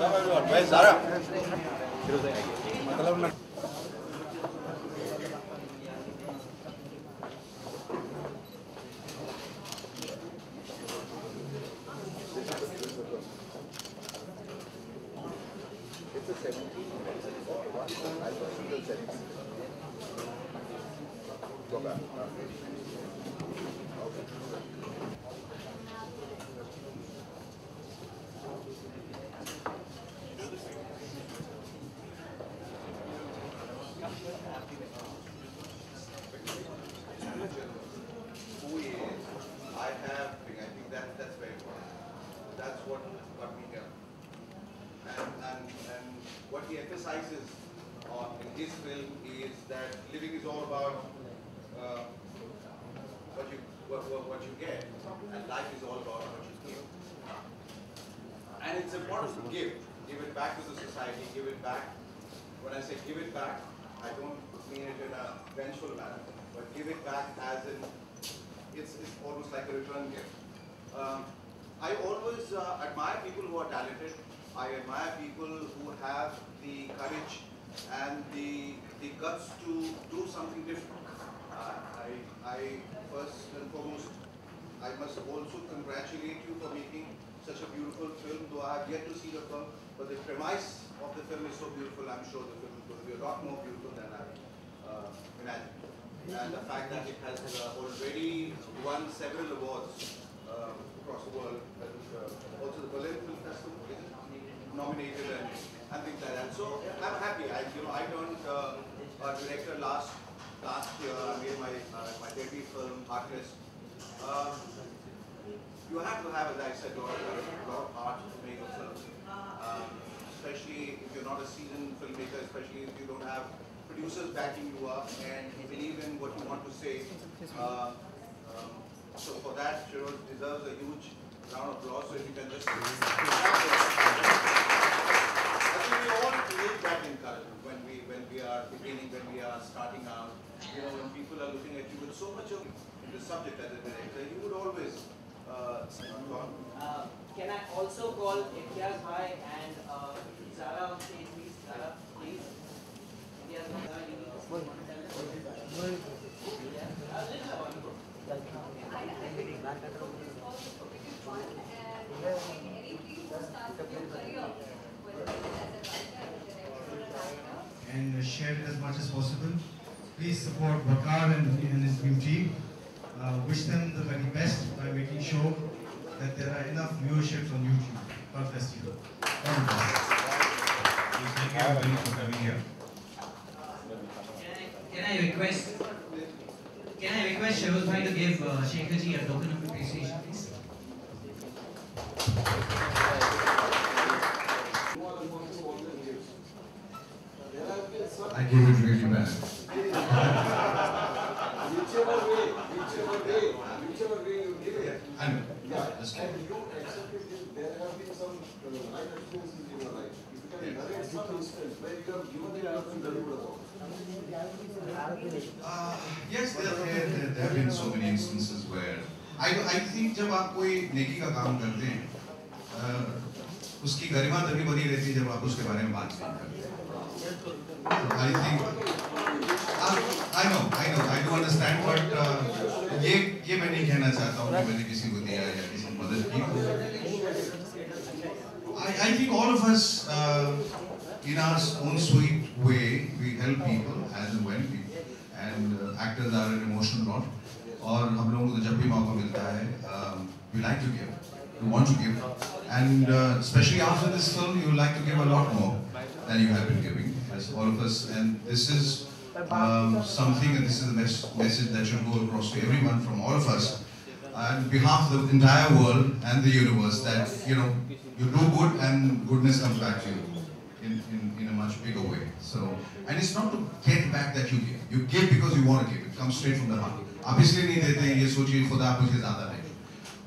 भाई सारा मतलब that's what we do. And what he emphasizes in his film is that living is all about what you get, and life is all about what you give. And it's important to give it back to the society, give it back. When I say give it back, I don't mean it in a vengeful manner, but give it back as in it's almost like a return gift. I always admire people who are talented. I admire people who have the courage and the guts to do something different. I first and foremost, I must also congratulate you for making such a beautiful film, though I have yet to see the film, but the premise of the film is so beautiful. I'm sure the film is going to be a lot more beautiful than I imagined. And the fact that it has already won several awards across the world, also the Berlin Film Festival is nominated and things like that. So I'm happy. I turned director last year. I made my debut film, Heartless. You have to have, as I said, a lot of heart to make a film, especially if you're not a seasoned filmmaker, especially if you don't have producers backing you up and believe in what you want to say. So for that, Shiroz deserves a huge round of applause. So if you can just... I think we all need that encouragement when we are beginning, when we are starting out. You know, when people are looking at you with so much of the subject as a director, you would always... can I also call Imtiaz Bhai and Zara on stage, please? Zara, please. Imtiaz Bhai, and share it as much as possible. Please support Waqar and his new team. Wish them the very best by making sure that there are enough viewerships on YouTube. God bless you. All the best. Thank you everybody for coming here. Can I request Shiroz Bhai to give Shekhar ji a token of appreciation, please? I gave it really bad. Whichever way you give it. And you accept it. There have been some life experiences in your life. If you can narrate some instance where you have given it up and delivered about. yes, there have been so many instances where I think जब आप कोई नेकी का काम करते हैं, उसकी गरिमा तभी बनी रहती है जब आप उसके बारे में बात नहीं करते। I think I know, I do understand, but ये मैं नहीं कहना चाहता हूँ कि मैंने किसी को दिया या किसी को मदद की। I think all of us, in our own sweet way, we help people as and when, and actors are an emotional lot. और हम लोगों को जब भी मौका मिलता है, we like to give, we want to give, and especially after this film, you like to give a lot more than you have been giving, as all of us. And this is something, and this is the message that should go across to everyone from all of us, on behalf of the entire world and the universe, that you do good and goodness comes back to you in a much bigger way. So, and it's not to get back that you give. You give because you want to give. It comes straight from the heart. आप इसलिए नहीं देते हैं ये सोचिए खुदा मुझे ज़्यादा नहीं,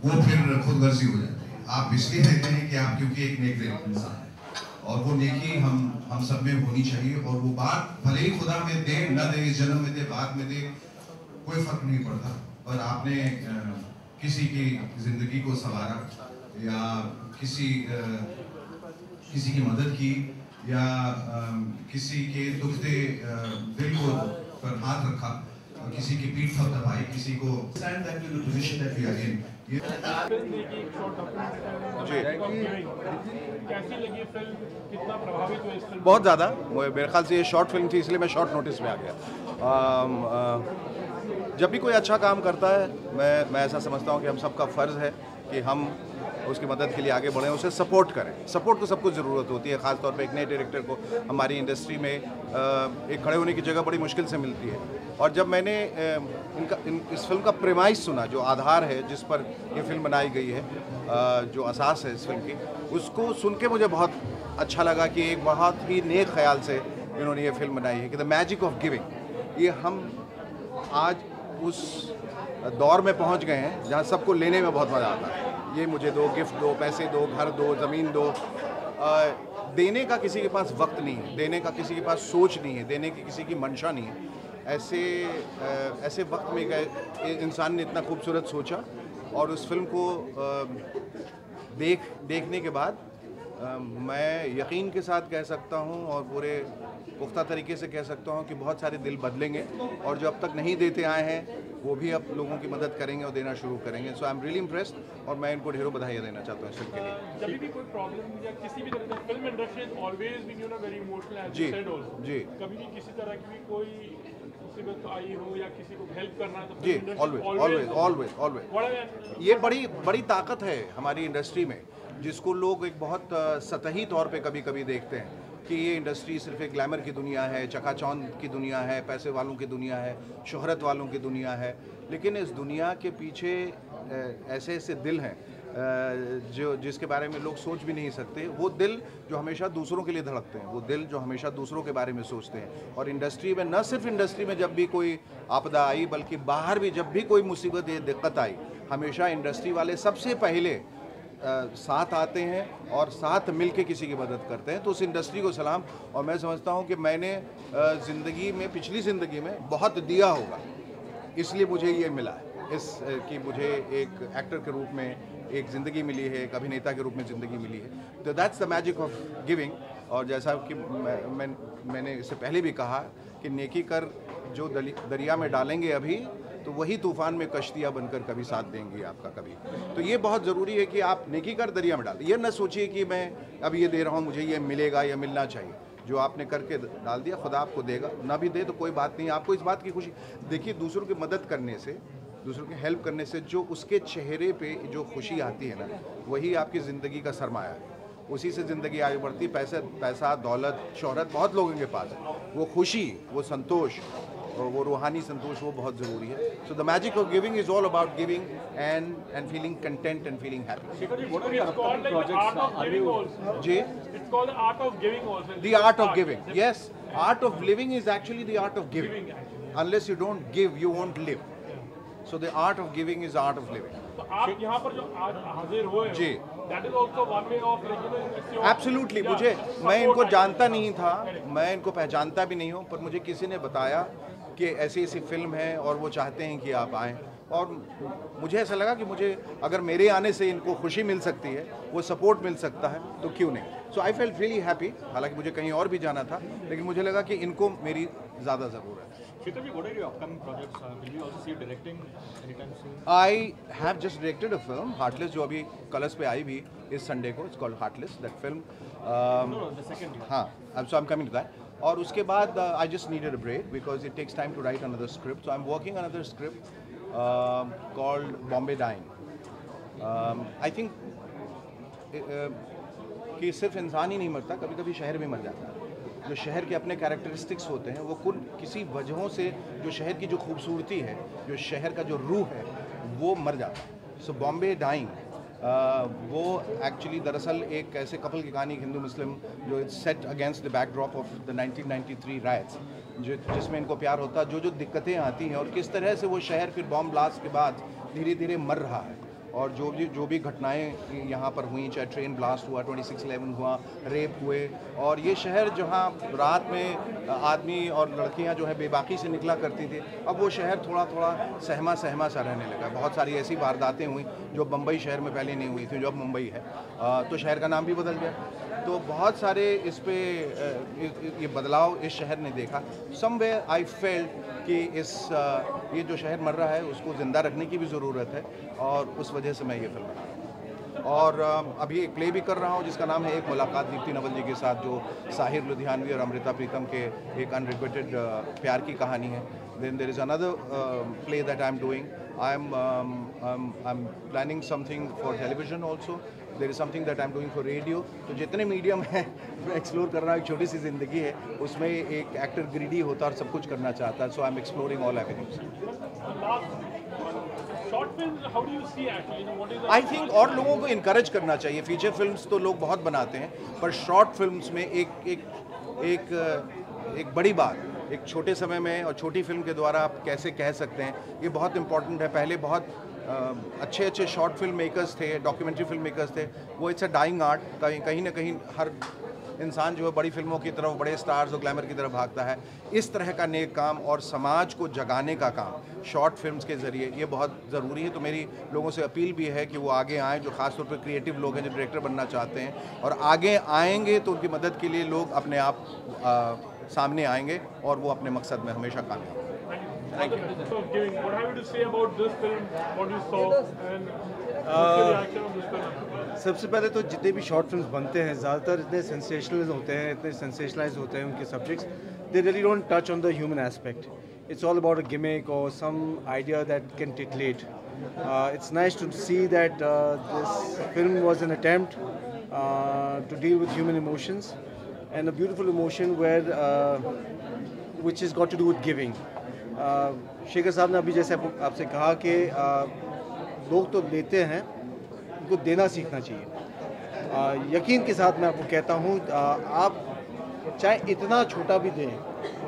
वो फिर खुदगर्जी हो जाती है। आप इसलिए देते हैं कि आप क्योंकि एक नेक इंसान है, और वो नेकी हम सब में होनी चाहिए, और वो बात भले ही खुदा में दे न दे, इस जन्म में दे, बाद में दे, कोई फर्क नहीं पड़ता। पर आपने किसी की जिंदगी को संवारा या किसी किसी की मदद की या किसी के दुखते दिल को पर हाथ रखा, किसी की पीठ थपथपाई, किसी को stand that in the position that we are in. कैसी लगी फिल्म, कितना प्रभावित हुआ इस फिल्म? बहुत ज़्यादा। मेरे ख्याल से ये शॉर्ट फिल्म थी, इसलिए मैं शॉर्ट नोटिस में आ गया। जब भी कोई अच्छा काम करता है, मैं ऐसा समझता हूँ कि हम सबका फ़र्ज़ है कि हम उसकी मदद के लिए आगे बढ़ें, उसे सपोर्ट करें। सपोर्ट को सबको ज़रूरत होती है, ख़ास तौर पे एक नए डायरेक्टर को हमारी इंडस्ट्री में एक खड़े होने की जगह बड़ी मुश्किल से मिलती है। और जब मैंने इस फिल्म का प्रेमाइस सुना, जो आधार है जिस पर ये फिल्म बनाई गई है, जो असास है इस फिल्म की, उसको सुन के मुझे बहुत अच्छा लगा कि एक बहुत ही नेक ख्याल से इन्होंने ये फिल्म बनाई है कि द मैजिक ऑफ गिविंग। ये हम आज उस दौर में पहुंच गए हैं जहां सबको लेने में बहुत मज़ा आता है। ये मुझे दो, गिफ्ट दो, पैसे दो, घर दो, ज़मीन दो। देने का किसी के पास वक्त नहीं है, देने का किसी के पास सोच नहीं है, देने की किसी की मंशा नहीं है। ऐसे वक्त में गए इंसान ने इतना खूबसूरत सोचा, और उस फिल्म को देखने के बाद मैं यकीन के साथ कह सकता हूँ और पूरे पुख्ता तरीके से कह सकता हूँ कि बहुत सारे दिल बदलेंगे, और जो अब तक नहीं देते आए हैं वो भी अब लोगों की मदद करेंगे और देना शुरू करेंगे। सो आई एम रियली इम्प्रेस्ड, और मैं इनको ढेरों बधाइयाँ देना चाहता हूँ इस फिल्म के लिए। जब भी कोई प्रॉब्लम या किसी भी तरह से, film industry is always been, you know, very emotional, as you said also. जी, कभी भी किसी तरह की भी कोई मुसीबत आई हो या किसी को हेल्प करना है तो जी, ऑलवेज ये बड़ी ताकत है हमारी इंडस्ट्री में, जिसको लोग एक बहुत सतही तौर पे कभी देखते हैं कि ये इंडस्ट्री सिर्फ एक ग्लैमर की दुनिया है, चकाचौंध की दुनिया है, पैसे वालों की दुनिया है, शोहरत वालों की दुनिया है। लेकिन इस दुनिया के पीछे ऐसे दिल हैं जिसके बारे में लोग सोच भी नहीं सकते। वो दिल जो हमेशा दूसरों के लिए धड़कते हैं, वो दिल जो हमेशा दूसरों के बारे में सोचते हैं। और इंडस्ट्री में, न सिर्फ इंडस्ट्री में जब भी कोई आपदा आई, बल्कि बाहर भी जब भी कोई मुसीबत या दिक्कत आई, हमेशा इंडस्ट्री वाले सबसे पहले साथ आते हैं और साथ मिलके किसी की मदद करते हैं। तो उस इंडस्ट्री को सलाम। और मैं समझता हूँ कि मैंने ज़िंदगी में, पिछली ज़िंदगी में बहुत दिया होगा, इसलिए मुझे ये मिला है कि मुझे एक एक्टर के रूप में एक ज़िंदगी मिली है, एक अभिनेता के रूप में ज़िंदगी मिली है। तो that's the magic of giving. और जैसा कि मैंने इससे पहले भी कहा कि नेकी कर जो दरिया में डालेंगे अभी, तो वही तूफ़ान में कश्तियाँ बनकर कभी साथ देंगी आपका कभी। तो ये बहुत ज़रूरी है कि आप नेकी कर दरिया में डालें। ये न सोचिए कि मैं अब ये दे रहा हूँ, मुझे ये मिलेगा या मिलना चाहिए। जो आपने करके डाल दिया, खुदा आपको देगा। ना भी दे तो कोई बात नहीं, आपको इस बात की खुशी। देखिए, दूसरों की मदद करने से, दूसरों की हेल्प करने से जो उसके चेहरे पे जो खुशी आती है ना, वही आपकी ज़िंदगी का सरमाया है। उसी से ज़िंदगी आगे बढ़ती। पैसा, दौलत, शोहरत बहुत लोगों के पास है। वो खुशी, वो संतोष, वो रूहानी संतोष, वो बहुत ज़रूरी है। So the magic of giving is all about giving and feeling content and feeling happy. जी, the art of giving also. The art of giving, yes. Art of living is actually the art of giving. Unless you don't give, you won't live. So the art of giving is the art of living. तो आप यहाँ पर जो आज हाजिर हुए जी, that is also one way of Absolutely. मैं इनको जानता नहीं था, मैं इनको पहचानता भी नहीं हूँ, पर मुझे किसी ने बताया कि ऐसी फिल्म है और वो चाहते हैं कि आप आएँ। और मुझे ऐसा लगा कि मुझे अगर मेरे आने से इनको खुशी मिल सकती है, वो सपोर्ट मिल सकता है, तो क्यों नहीं। सो आई फेल्ट रियली हैप्पी। हालांकि मुझे कहीं और भी जाना था, लेकिन मुझे लगा कि इनको मेरी ज़्यादा ज़रूरत है। I have just directed a film, Heartless, जो अभी कलर्स पे आई भी इस संडे को। It's called Heartless, that film. हाँ, so I am coming to that. और उसके बाद I just needed a break because it takes time to write another script. So I am working another script called Bombay Dying. I think कि सिर्फ इंसान ही नहीं मरता, कभी कभी शहर भी मर जाता है। जो शहर के अपने कैरेक्टरिस्टिक्स होते हैं, वो किसी वजहों से जो शहर की जो खूबसूरती है, जो शहर का जो रूह है, वो मर जाता है। सो बॉम्बे डाइंग वो एक्चुअली दरअसल एक ऐसे कपल की कहानी, हिंदू मुस्लिम, जो it's set against the backdrop of the 1993 rights, जिसमें इनको प्यार होता, जो दिक्कतें आती हैं और किस तरह से वो शहर फिर बॉम्ब ब्लास्ट के बाद धीरे धीरे मर रहा है। और जो भी घटनाएं यहाँ पर हुई, चाहे ट्रेन ब्लास्ट हुआ, 26/11 हुआ, रेप हुए, और ये शहर जहाँ रात में आदमी और लड़कियाँ जो है बेबाकी से निकला करती थी, अब वो शहर थोड़ा थोड़ा सहमा सा रहने लगा। बहुत सारी ऐसी वारदातें हुई जो बम्बई शहर में पहले नहीं हुई थी, जो अब मुंबई है। तो शहर का नाम भी बदल गया। तो बहुत सारे इस पे ये बदलाव इस शहर ने देखा। समवेयर आई फेल्ट कि ये जो शहर मर रहा है उसको ज़िंदा रखने की भी ज़रूरत है, और उस वजह से मैं ये फिल्म बना रहा हूँ। और अभी एक प्ले भी कर रहा हूँ जिसका नाम है एक मुलाकात दीप्ति नवल जी के साथ, जो साहिर लुधियानवी और अमृता प्रीतम के एक अनरिक्वेटेड प्यार की कहानी है। Then there is another play that I'm doing. I'm planning something for television also. There is something that I'm doing for radio. तो जितने मीडियम हैं मैं एक्सप्लोर कर रहा हूँ। एक छोटी सी ज़िंदगी है, उसमें एक एक्टर ग्रीडी होता है और सब कुछ करना चाहता है। So I'm exploring all avenues. Short films, how do you see actually? You know, what is the... I think और लोगों को इनकरेज करना चाहिए। फीचर फिल्म्स तो लोग बहुत बनाते हैं, पर शॉर्ट फिल्म्स में एक बड़ी बात एक छोटे समय में और छोटी फिल्म के द्वारा आप कैसे कह सकते हैं, ये बहुत इंपॉर्टेंट है। पहले बहुत अच्छे शॉर्ट फिल्म मेकर्स थे, डॉक्यूमेंट्री फिल्म मेकर्स थे, वो इट्स अ डाइंग आर्ट। कहीं ना कहीं हर इंसान जो है बड़ी फिल्मों की तरफ, बड़े स्टार्स और ग्लैमर की तरफ भागता है। इस तरह का नेक काम और समाज को जगाने का काम शॉर्ट फिल्म्स के ज़रिए ये बहुत ज़रूरी है। तो मेरी लोगों से अपील भी है कि वो आगे आएँ, जो ख़ासतौर पर क्रिएटिव लोग हैं, जो डायरेक्टर बनना चाहते हैं, और आगे आएंगे तो उनकी मदद के लिए लोग अपने आप सामने आएंगे और वो अपने मकसद में हमेशा कामयाब होंगे। Thank you. So, what have you to say about this film? What you saw and what's your reaction on this film? सबसे पहले तो जितने भी शॉर्ट फिल्म्स बनते हैं ज़्यादातर इतने सेंसेशनल होते हैं, इतने सेंसेशनलाइज होते हैं उनके subjects, they really don't touch on the human aspect. It's all about a gimmick or some idea that can titillate. It's nice to see that this film was an attempt to deal with human emotions, and a beautiful emotion which has got to do with giving. Shekhar साहब ने अभी जैसे आपसे कहा कि लोग तो देते हैं, उनको देना सीखना चाहिए. यकीन के साथ मैं आपको कहता हूँ, आप चाहे इतना छोटा भी दें,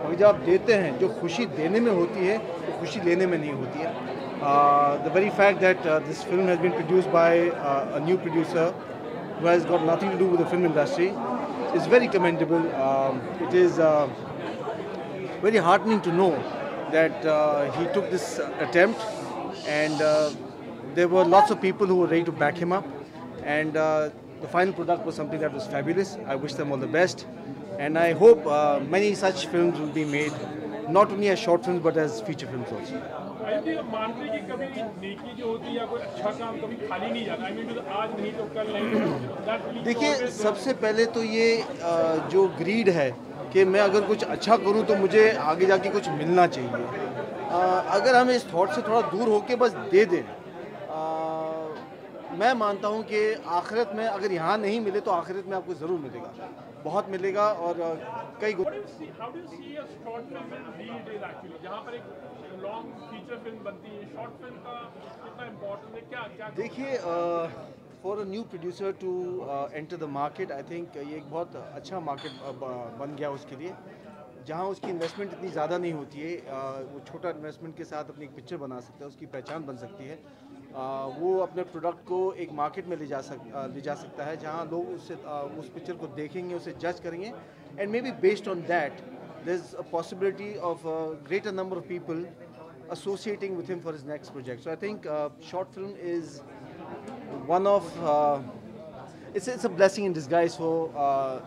मगर जब आप देते हैं, जो खुशी देने में होती है वो खुशी लेने में नहीं होती है. The very fact that this film has been produced by a new producer who has got nothing to do with the film industry is very commendable. It is very heartening to know that he took this attempt, and there were lots of people who were ready to back him up, and the final product was something that was fabulous. I wish them all the best, and I hope many such films will be made, not only as short films but as feature films also. मानते कि कभी नेकी जो होती है या कोई अच्छा काम कभी खाली नहीं जाता. I mean, आज नहीं तो कल नहीं. देखिए, सबसे पहले तो ये जो ग्रीड है कि मैं अगर कुछ अच्छा करूं तो मुझे आगे जाके कुछ मिलना चाहिए. अगर हम इस थॉट से थोड़ा दूर होके बस दे दें, मैं मानता हूं कि आखिरत में अगर यहाँ नहीं मिले तो आखिरत में आपको ज़रूर मिलेगा, बहुत मिलेगा. और कई How do you see a short film in these days actually? जहाँ पर एक लॉन्ग फीचर फिल्म बनती है, शॉर्ट फिल्म का कितना इम्पोर्टेंट है, क्या देखिए, for a new producer to enter the market, I think ये एक बहुत अच्छा मार्केट बन गया उसके लिए, जहाँ उसकी इन्वेस्टमेंट इतनी ज़्यादा नहीं होती है. वो छोटा इन्वेस्टमेंट के साथ अपनी एक पिक्चर बना सकता है, उसकी पहचान बन सकती है. वो अपने प्रोडक्ट को एक मार्केट में ले जा सकता है, जहाँ लोग उस पिक्चर को देखेंगे, उसे जज करेंगे, and may be based on that there is a possibility of a greater number of people associating with him for his next project. So I think short film is one of it's a blessing in disguise for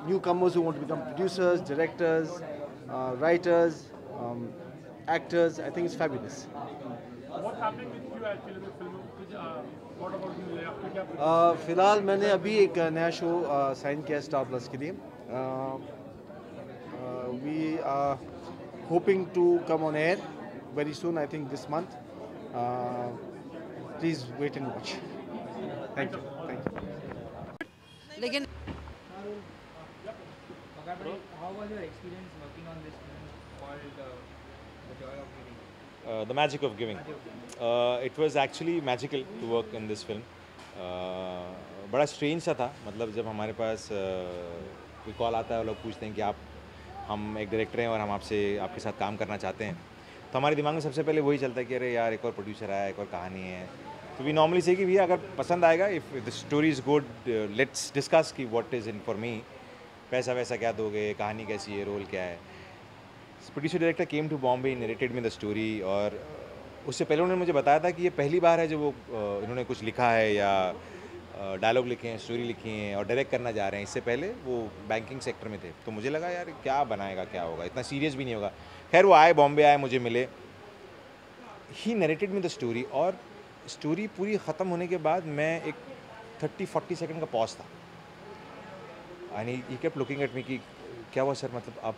newcomers who want to become producers, directors, writers, actors. I think it's fabulous. What's happening with you actually with film? What about you? आपको क्या? फिलहाल मैंने अभी एक नया show sign किया star plus के लिए. We are hoping to come on air very soon, I think this month. Please wait and watch. Thank you. Lekin how was your experience working on this film called The Joy of Giving? The Magic of Giving. It was actually magical to work in this film. बड़ा strange सा था, मतलब जब हमारे पास कोई call आता है और लोग पूछते हैं कि हम एक डायरेक्टर हैं और हम आपके साथ काम करना चाहते हैं, तो हमारे दिमाग में सबसे पहले वही चलता है कि अरे यार एक और प्रोड्यूसर आया, एक और कहानी है. तो वी नॉर्मली से कि भैया अगर पसंद आएगा, if the story is good, let's discuss कि what is in for me, पैसा वैसा क्या दोगे, कहानी कैसी है, रोल क्या है. Producer director came to Bombay, narrated me the story, और उससे पहले उन्होंने मुझे बताया था कि ये पहली बार है जब वो इन्होंने कुछ लिखा है या डायलॉग लिखे हैं, स्टोरी लिखी है और डायरेक्ट करना जा रहे हैं। इससे पहले वो बैंकिंग सेक्टर में थे, तो मुझे लगा यार क्या बनाएगा, क्या होगा, इतना सीरियस भी नहीं होगा। खैर वो आए, बॉम्बे आए, मुझे मिले, ही नरेटेड मी द स्टोरी, और स्टोरी पूरी ख़त्म होने के बाद मैं एक 30-40 सेकंड का पॉज था, and he kept looking at me कि क्या हुआ सर, मतलब आप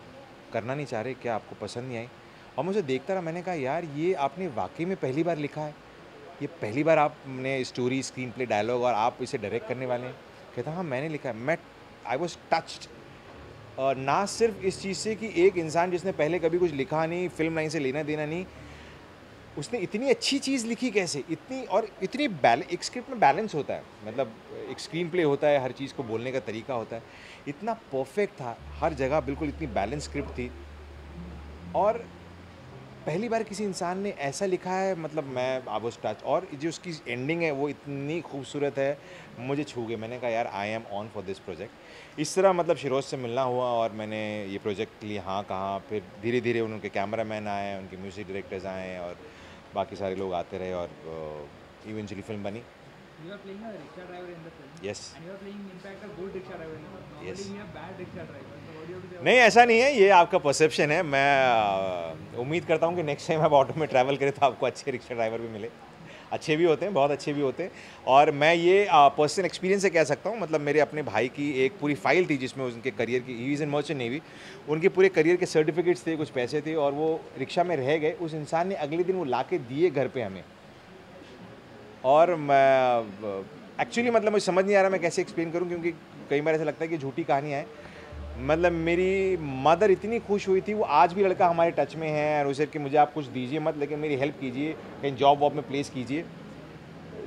करना नहीं चाह रहे क्या, आपको पसंद नहीं आई? और मुझे देखता रहा, मैंने कहा यार ये आपने वाकई में पहली बार लिखा है, ये पहली बार आपने स्टोरी, स्क्रीन प्ले, डायलॉग और आप इसे डायरेक्ट करने वाले हैं? कहता हाँ मैंने लिखा है। आई वॉज टच्ड, और ना सिर्फ इस चीज़ से कि एक इंसान जिसने पहले कभी कुछ लिखा नहीं, फिल्म लाइन से लेना देना नहीं, उसने इतनी अच्छी चीज़ लिखी कैसे, इतनी और इतनी एक स्क्रिप्ट में बैलेंस होता है, मतलब एक स्क्रीन प्ले होता है, हर चीज़ को बोलने का तरीका होता है, इतना परफेक्ट था हर जगह, बिल्कुल इतनी बैलेंस स्क्रिप्ट थी, और पहली बार किसी इंसान ने ऐसा लिखा है, मतलब मैं आई वाज टच, और जो उसकी एंडिंग है वो इतनी खूबसूरत है, मुझे छू गई। मैंने कहा यार I am on for this project. इस तरह मतलब शिरोज से मिलना हुआ और मैंने ये प्रोजेक्ट के लिए हाँ कहा, फिर धीरे धीरे उनके कैमरामैन आए, उनके म्यूज़िक डायरेक्टर्स आए और बाकी सारे लोग आते रहे और इवेंचुअली फिल्म बनी। You are playing a rickshaw driver in the film. Yes. And you are playing in fact a good rickshaw driver in the film. Normally Yes. we have bad rickshaw drivers. So what do you have to say? नहीं ऐसा नहीं है, ये आपका perception है। मैं उम्मीद करता हूँ कि नेक्स्ट टाइम आप ऑटो में ट्रैवल करें तो आपको अच्छे रिक्शा ड्राइवर भी मिले। अच्छे भी होते हैं, बहुत अच्छे भी होते हैं, और मैं ये पर्सनल एक्सपीरियंस से कह सकता हूँ। मतलब मेरे अपने भाई की एक पूरी फाइल थी जिसमें उनके करियर की, he is in merchant navy, उनके पूरे करियर के सर्टिफिकेट्स थे, कुछ पैसे थे, और वो रिक्शा में रह गए। उस इंसान ने अगले दिन वो ला के दिए घर पे हमें, और मैं एक्चुअली मतलब मुझे समझ नहीं आ रहा मैं कैसे एक्सप्लेन करूं, क्योंकि कई बार ऐसा लगता है कि झूठी कहानियाँ हैं। मतलब मेरी मदर इतनी खुश हुई थी, वो आज भी लड़का हमारे टच में है, और उसे कि मुझे आप कुछ दीजिए मत, लेकिन मेरी हेल्प कीजिए, कहीं जॉब वॉब में प्लेस कीजिए।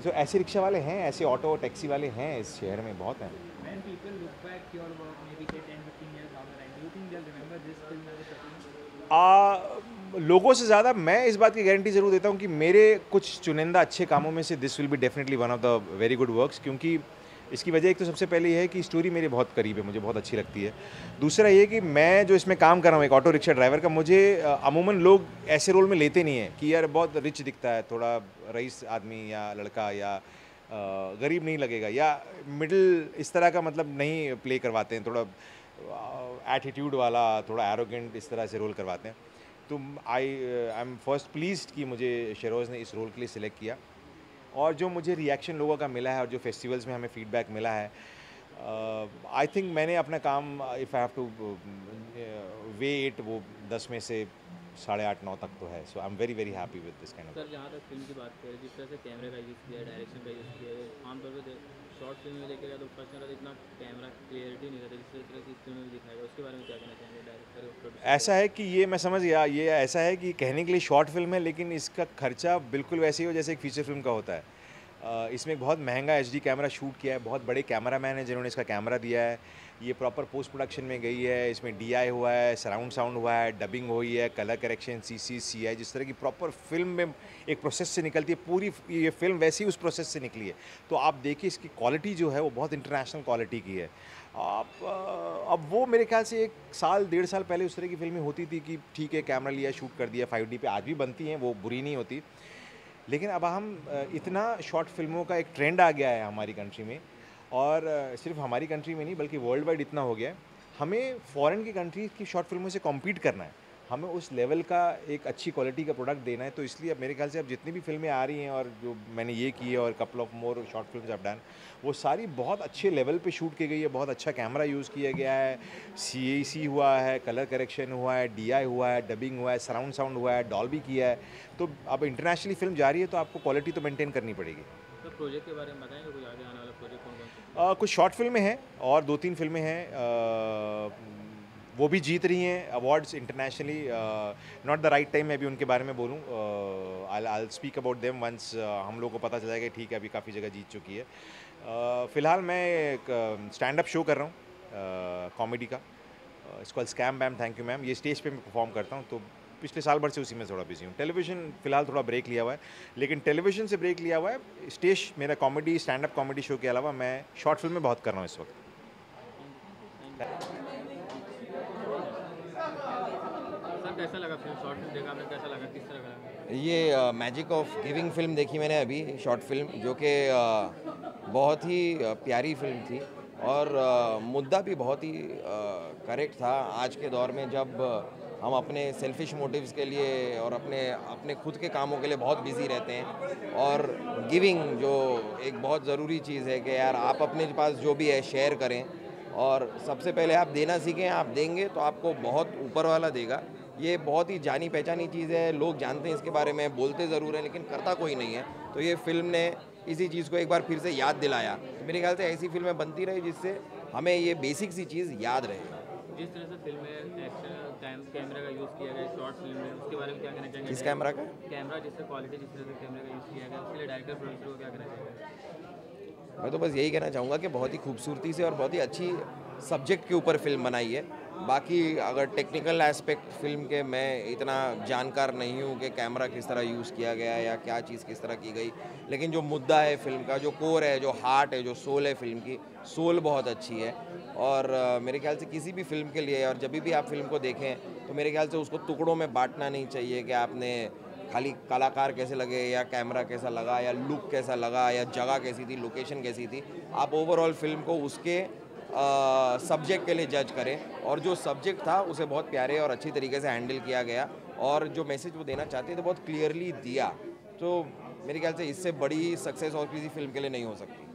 तो ऐसे रिक्शा वाले हैं, ऐसे ऑटो टैक्सी वाले हैं इस शहर में, बहुत हैं। When people look back your work maybe say 10-15 years down the line, do you think they'll remember this film as a success? लोगों से ज़्यादा मैं इस बात की गारंटी ज़रूर देता हूँ कि मेरे कुछ चुनिंदा अच्छे कामों में से this will be definitely one of the very good works, क्योंकि इसकी वजह एक तो सबसे पहले ये है कि स्टोरी मेरे बहुत करीब है, मुझे बहुत अच्छी लगती है। दूसरा ये कि मैं जो इसमें काम कर रहा हूँ एक ऑटो रिक्शा ड्राइवर का, मुझे अमूमन लोग ऐसे रोल में लेते नहीं हैं कि यार बहुत रिच दिखता है, थोड़ा रईस आदमी या लड़का, या गरीब नहीं लगेगा, या मिडिल इस तरह का मतलब नहीं प्ले करवाते हैं, थोड़ा एटीट्यूड वाला, थोड़ा एरोगेंट इस तरह से रोल करवाते हैं। तो आई एम फर्स्ट प्लीज्ड कि मुझे शेरोज़ ने इस रोल के लिए सिलेक्ट किया, और जो मुझे रिएक्शन लोगों का मिला है और जो फेस्टिवल्स में हमें फीडबैक मिला है, आई थिंक मैंने अपना काम, if I have to weigh it, वो 10 में से 8.5-9 तक तो है। So I am very very happy with this kind of. Sir जहाँ तक फिल्म की बात करें, जिस तरह से कैमरे का यूज़ किया है, डायरेक्शन का यूज़ किया है, आमतौर पर शॉर्ट फिल्म में देखेगा तो फर्स्ट नज़र इतना कैमरा क्लियरिटी नहीं रहता, जिस तरह से इस फिल्म में दिखाया गया, उसके बारे में क्या कहना चाहेंगे डायरेक्टर? ऐसा है कि ये मैं समझ गया, ये ऐसा है कि कहने के लिए शॉर्ट फिल्म है, लेकिन इसका खर्चा बिल्कुल वैसे ही हो जैसे एक फीचर फिल्म का होता है। इसमें एक बहुत महंगा HD कैमरा शूट किया है, बहुत बड़े कैमरामैन हैं जिन्होंने इसका कैमरा दिया है, ये प्रॉपर पोस्ट प्रोडक्शन में गई है, इसमें DI हुआ है, सराउंड साउंड हुआ है, डबिंग हुई है, कलर करेक्शन, CC CI, जिस तरह की प्रॉपर फिल्म में एक प्रोसेस से निकलती है, पूरी ये फिल्म वैसी उस प्रोसेस से निकली है। तो आप देखिए इसकी क्वालिटी जो है वो बहुत इंटरनेशनल क्वालिटी की है। अब वो मेरे ख्याल से 1-1.5 साल पहले उस तरह की फिल्में होती थी कि ठीक है कैमरा लिया, शूट कर दिया, 5D पे आज भी बनती हैं, वो बुरी नहीं होती। लेकिन अब हम इतना शॉर्ट फिल्मों का एक ट्रेंड आ गया है हमारी कंट्री में, और सिर्फ हमारी कंट्री में नहीं बल्कि वर्ल्ड वाइड इतना हो गया है, हमें फॉरेन की कंट्री की शॉर्ट फिल्मों से कॉम्पीट करना है, हमें उस लेवल का एक अच्छी क्वालिटी का प्रोडक्ट देना है। तो इसलिए अब मेरे ख्याल से अब जितनी भी फिल्में आ रही हैं, और जो मैंने ये की है और couple of more short films I have done, वो सारी बहुत अच्छे लेवल पे शूट की गई है, बहुत अच्छा कैमरा यूज़ किया गया है, CAC हुआ है, कलर करेक्शन हुआ है, DI हुआ है, डबिंग हुआ है, सराउंड साउंड हुआ है, डॉल्बी किया है। तो अब इंटरनेशनली फिल्म जा रही है तो आपको क्वालिटी तो मेंटेन करनी पड़ेगी। तो प्रोजेक्ट के बारे में बताएंगे, कोई आगे आने वाला प्रोजेक्ट कौन कौन? कुछ शॉर्ट फिल्में हैं और 2-3 फिल्में हैं, वो भी जीत रही हैं awards internationally. Not the right time मैं भी उनके बारे में बोलूँ, I speak about them once हम लोग को पता चल जाएगा ठीक है अभी काफ़ी जगह जीत चुकी है। फ़िलहाल मैं एक स्टैंड अप शो कर रहा हूँ कॉमेडी का, इसको scam ma'am thank you ma'am, ये स्टेज पे मैं परफॉर्म करता हूँ, तो पिछले साल भर से उसी में थोड़ा बिजी हूँ। टेलीविज़न फ़िलहाल थोड़ा ब्रेक लिया हुआ है, लेकिन टेलीविज़न से ब्रेक लिया हुआ है, स्टेज मेरा comedy stand up comedy show के अलावा मैं शॉर्ट फिल्म में बहुत कर रहा हूँ इस वक्त। सर कैसा लगा फिल्म, शॉर्ट फिल्म देखा आपने, कैसा लगा, किस तरह का? ये मैजिक ऑफ गिविंग फिल्म देखी मैंने अभी, शॉर्ट फिल्म, जो कि बहुत ही प्यारी फिल्म थी और मुद्दा भी बहुत ही करेक्ट था आज के दौर में, जब हम अपने सेल्फिश मोटिव्स के लिए और अपने खुद के कामों के लिए बहुत बिजी रहते हैं, और गिविंग जो एक बहुत ज़रूरी चीज़ है कि यार आप अपने पास जो भी है शेयर करें, और सबसे पहले आप देना सीखें। आप देंगे तो आपको बहुत ऊपर वाला देगा। ये बहुत ही जानी पहचानी चीज़ है, लोग जानते हैं इसके बारे में, बोलते ज़रूर हैं लेकिन करता कोई नहीं है। तो ये फिल्म ने इसी चीज़ को एक बार फिर से याद दिलाया। तो मेरे ख्याल से ऐसी फिल्में बनती रही जिससे हमें ये बेसिक सी चीज़ याद रहे। जिस तरह से फिल्म में कैमरा का यूज़ किया गया शॉर्ट फिल्म में, उसके बारे में क्या कहना चाहेंगे? किस कैमरा का? कैमरा जिस तरह क्वालिटी, जिस तरह से कैमरे का यूज़ किया गया, उसके लिए डायरेक्टर प्रोड्यूसर को क्या कहना चाहेंगे? मैं तो बस यही कहना चाहूँगा कि बहुत ही खूबसूरती से और बहुत ही अच्छी सब्जेक्ट के ऊपर फिल्म बनाई है। बाकी अगर टेक्निकल एस्पेक्ट फिल्म के मैं इतना जानकार नहीं हूँ कि कैमरा किस तरह यूज़ किया गया या क्या चीज़ किस तरह की गई, लेकिन जो मुद्दा है फिल्म का, जो कोर है, जो हार्ट है, जो सोल है फिल्म की, सोल बहुत अच्छी है। और मेरे ख्याल से किसी भी फिल्म के लिए, और जब भी आप फिल्म को देखें तो मेरे ख्याल से उसको टुकड़ों में बांटना नहीं चाहिए कि आपने खाली कलाकार कैसे लगे या कैमरा कैसा लगा या लुक कैसा लगा या जगह कैसी थी, लोकेशन कैसी थी। आप ओवरऑल फिल्म को उसके सब्जेक्ट के लिए जज करें, और जो सब्जेक्ट था उसे बहुत प्यारे और अच्छी तरीके से हैंडल किया गया, और जो मैसेज वो देना चाहते थे बहुत क्लियरली दिया। तो मेरे ख्याल से इससे बड़ी सक्सेस और किसी फिल्म के लिए नहीं हो सकती।